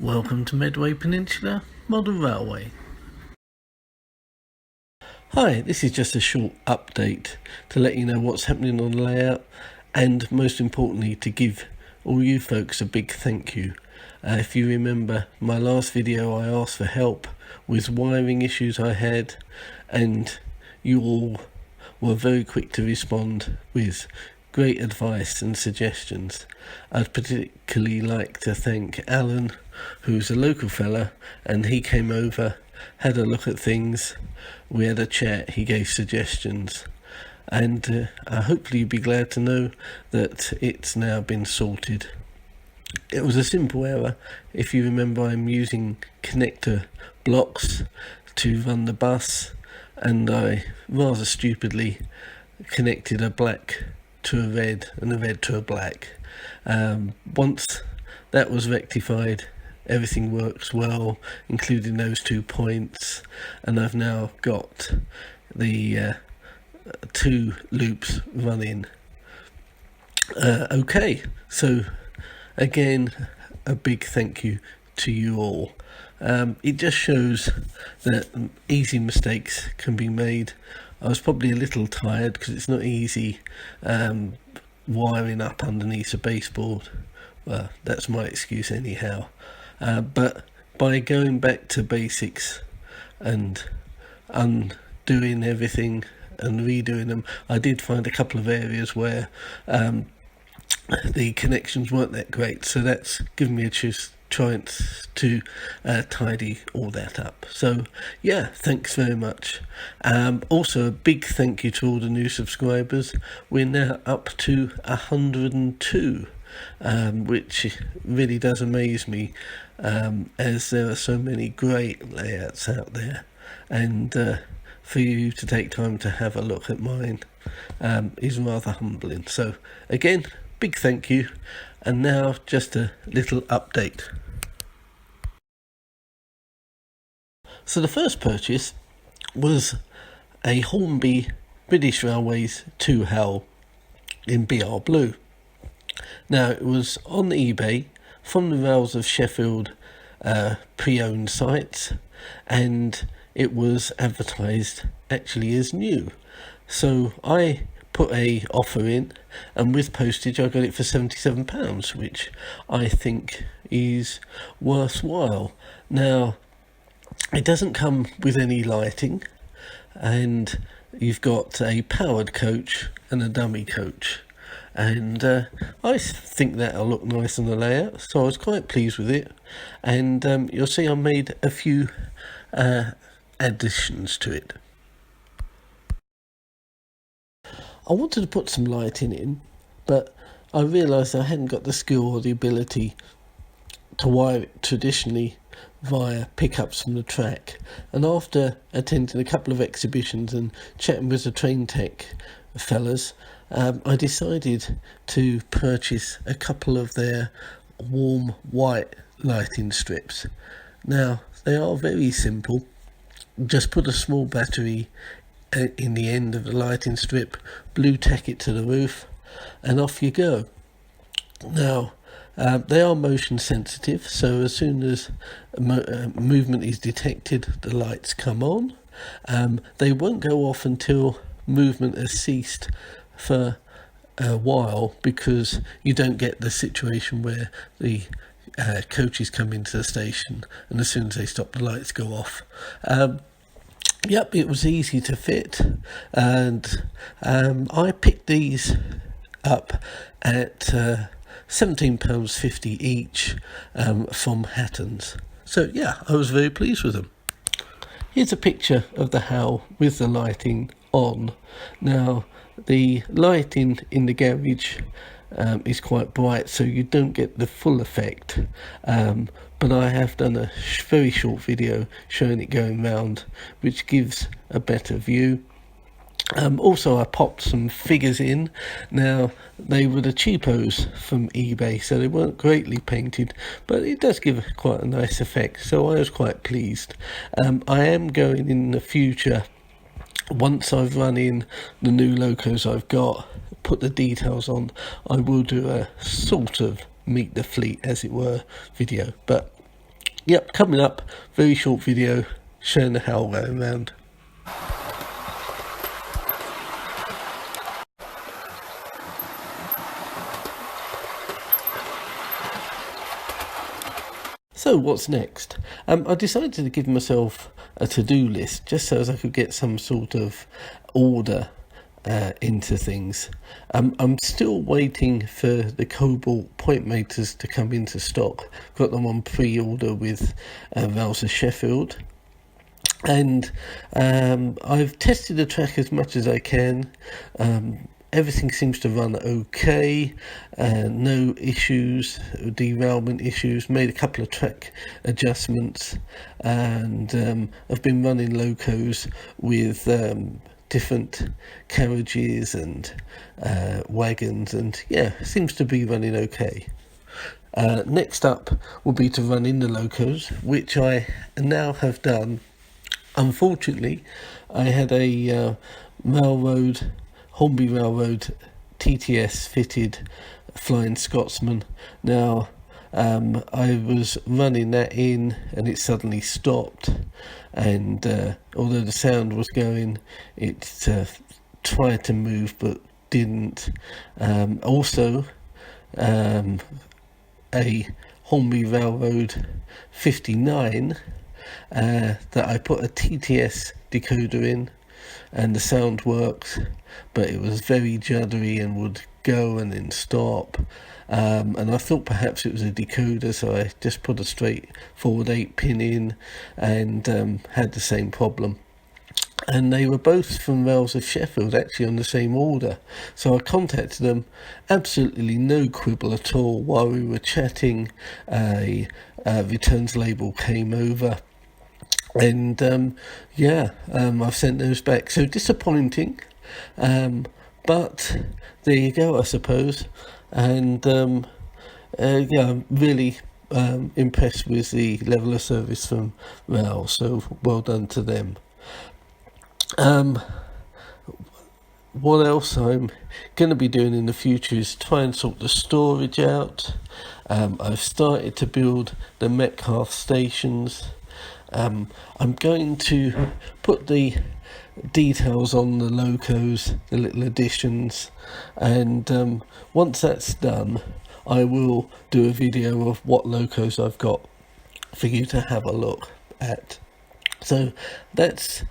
Welcome to Medway Peninsula Modern Railway. Hi, this is just a short update to let you know what's happening on the layout, and most importantly to give all you folks a big thank you. If you remember my last video, I asked for help with wiring issues I had, and you all were very quick to respond with great advice and suggestions. I'd particularly like to thank Alan, who's a local fella, and he came over, had a look at things, we had a chat, he gave suggestions, and hopefully you'll be glad to know that it's now been sorted. It was a simple error. If you remember, I'm using connector blocks to run the bus, and I rather stupidly connected a black to a red and a red to a black. Once that was rectified, everything works well, including those 2 points, and I've now got the 2 loops running. Okay, so again, a big thank you to you all. It just shows that easy mistakes can be made. I was probably a little tired because it's not easy wiring up underneath a baseboard. Well, that's my excuse anyhow. But by going back to basics and undoing everything and redoing them, I did find a couple of areas where the connections weren't that great, so that's given me a chance to tidy all that up. So yeah, thanks very much. Also a big thank you to all the new subscribers. We're now up to 102, which really does amaze me, as there are so many great layouts out there, and for you to take time to have a look at mine is rather humbling. So again, big thank you. And now just a little update. So the first purchase was a Hornby British Railways 2 hull in BR Blue. Now it was on eBay from the Rails of Sheffield pre-owned sites, and it was advertised actually as new. So I put a offer in, and with postage I got it for £77, which I think is worthwhile. Now it doesn't come with any lighting, and you've got a powered coach and a dummy coach, and I think that'll look nice on the layout, so I was quite pleased with it. And you'll see I made a few additions to it. I wanted to put some lighting in, but I realised I hadn't got the skill or the ability to wire it traditionally via pickups from the track. And after attending a couple of exhibitions and chatting with the train tech fellas, I decided to purchase a couple of their warm white lighting strips. Now, they are very simple. Just put a small battery in the end of the lighting strip, blue tack it to the roof, and off you go. Now they are motion sensitive, so as soon as movement is detected, the lights come on. They won't go off until movement has ceased for a while, because you don't get the situation where the coaches come into the station and as soon as they stop, the lights go off. Yep, it was easy to fit, and I picked these up at £17.50 each from Hatton's. So yeah, I was very pleased with them. Here's a picture of the hull with the lighting on. Now, the lighting in the garage is quite bright, so you don't get the full effect, but I have done a very short video showing it going round, which gives a better view. Also, I popped some figures in. Now, they were the cheapos from eBay, so they weren't greatly painted, but it does give quite a nice effect, so I was quite pleased. I am going in the future, once I've run in the new locos I've got, put the details on, I will do a sort of meet the fleet, as it were, video. But Yep, coming up, very short video showing the how going round. So what's next? I decided to give myself a to-do list just so as I could get some sort of order into things. I'm still waiting for the cobalt point meters to come into stock. Got them on pre-order with Valsa Sheffield. And I've tested the track as much as I can. Everything seems to run okay, no issues, derailment issues. Made a couple of track adjustments, and I've been running locos with different carriages and wagons, and yeah, seems to be running okay. Next up will be to run in the locos, which I now have done. Unfortunately, I had a Hornby Railroad TTS fitted Flying Scotsman. Now, I was running that in and it suddenly stopped, and although the sound was going, it tried to move but didn't. Also, a Hornby Railroad 59 that I put a TTS decoder in, and the sound worked, but it was very juddery and would go and then stop. And I thought perhaps it was a decoder, so I just put a straightforward 8-pin in, and had the same problem. And they were both from Rails of Sheffield, actually on the same order. So I contacted them, absolutely no quibble at all. While we were chatting, a returns label came over, and I've sent those back. So disappointing, but there you go, I suppose. And I'm really impressed with the level of service from Rail, so well done to them. What else I'm going to be doing in the future is try and sort the storage out. I've started to build the Metcalfe stations. I'm going to put the details on the locos, the little additions, and once that's done, I will do a video of what locos I've got for you to have a look at. So that's